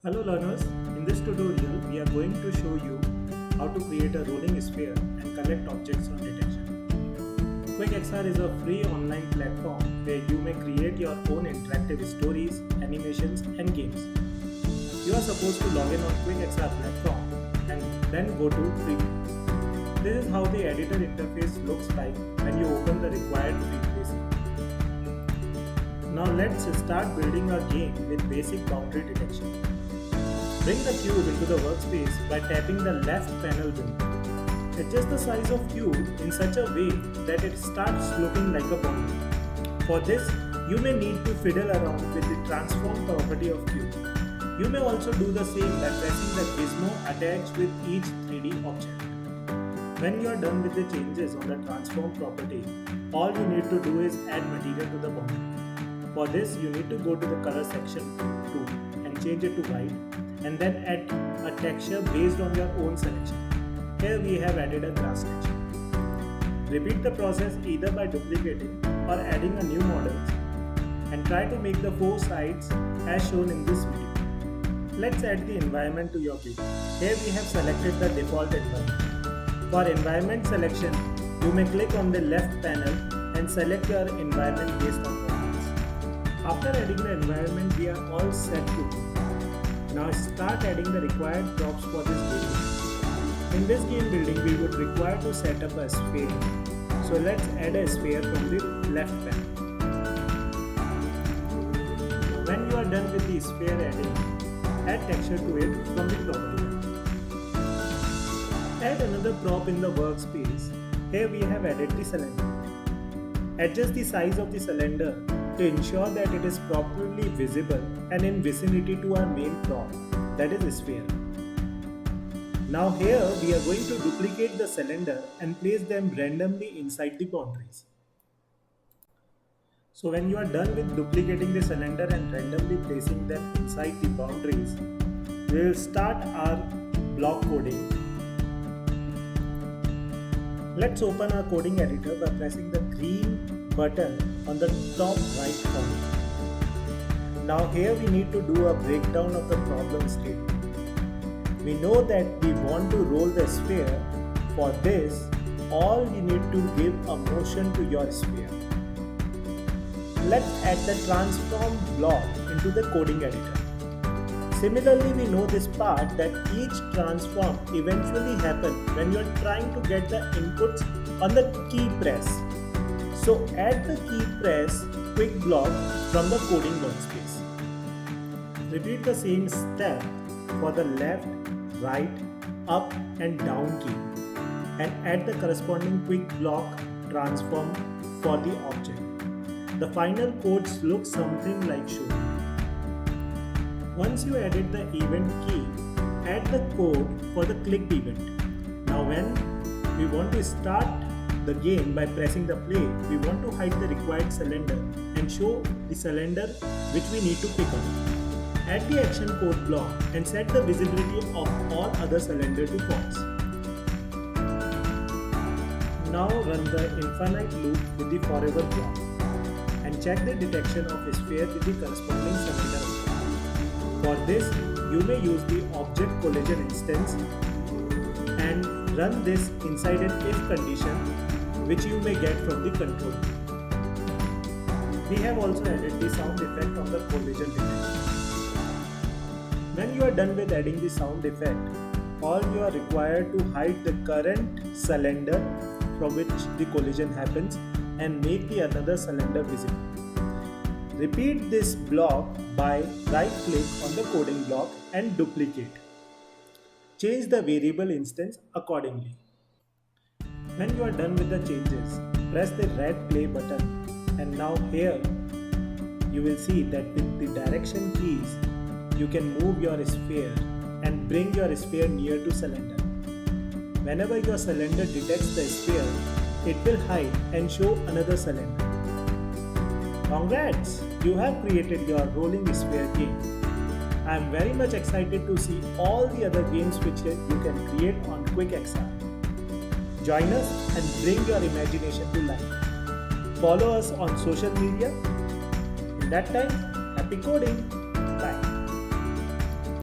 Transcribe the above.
Hello learners, in this tutorial we are going to show you how to create a rolling sphere and collect objects on detection. QuickXR is a free online platform where you may create your own interactive stories, animations and games. You are supposed to log in on QuickXR platform and then go to preview. This is how the editor interface looks like when you open the required preview scene. Now let's start building our game with basic boundary detection. Bring the cube into the workspace by tapping the left panel window. Adjust the size of cube in such a way that it starts looking like a boundary. For this, you may need to fiddle around with the transform property of cube. You may also do the same by pressing the gizmo attached with each 3D object. When you are done with the changes on the transform property, all you need to do is add material to the boundary. For this, you need to go to the color section tool and change it to white, and then add a texture based on your own selection. Here we have added a grass texture. Repeat the process either by duplicating or adding a new model and try to make the four sides as shown in this video. Let's add the environment to your game. Here we have selected the default environment. For environment selection, you may click on the left panel and select your environment based on models. After adding the environment, we are all set to go. Now start adding the required props for this game. In this game building, we would require to set up a sphere. So let's add a sphere from the left panel. When you are done with the sphere adding, add texture to it from the property panel. Add another prop in the workspace. Here we have added the cylinder. Adjust the size of the cylinder to ensure that it is properly visible and in vicinity to our main prop, that is sphere. Now here we are going to duplicate the cylinder and place them randomly inside the boundaries. So when you are done with duplicating the cylinder and randomly placing them inside the boundaries, we will start our block coding. Let's open our coding editor by pressing the green button on the top right corner. Now here we need to do a breakdown of the problem statement. We know that we want to roll the sphere. For this, all you need to give a motion to your sphere. Let's add the transform block into the coding editor. Similarly, we know this part that each transform eventually happens when you are trying to get the inputs on the key press. So add the key press quick block from the coding workspace. Repeat the same step for the left, right, up and down key and add the corresponding quick block transform for the object. The final code looks something like shown. Once you added the event key, add the code for the clicked event. Now when we want to start the game by pressing the play, we want to hide the required cylinder and show the cylinder which we need to pick up. Add the action code block and set the visibility of all other cylinder to false. Now run the infinite loop with the forever block and check the detection of a sphere with the corresponding cylinder. For this, you may use the object collision instance and run this inside an if condition which you may get from the control. We have also added the sound effect on the collision detection. When you are done with adding the sound effect, all you are required to hide the current cylinder from which the collision happens and make the another cylinder visible. Repeat this block by right click on the coding block and duplicate. Change the variable instance accordingly. When you are done with the changes, press the red play button and now here you will see that with the direction keys you can move your sphere and bring your sphere near to cylinder. Whenever your cylinder detects the sphere, it will hide and show another cylinder. Congrats! You have created your rolling sphere game. I am very much excited to see all the other games which you can create on QuickXR. Join us and bring your imagination to life. Follow us on social media. In that time, happy coding!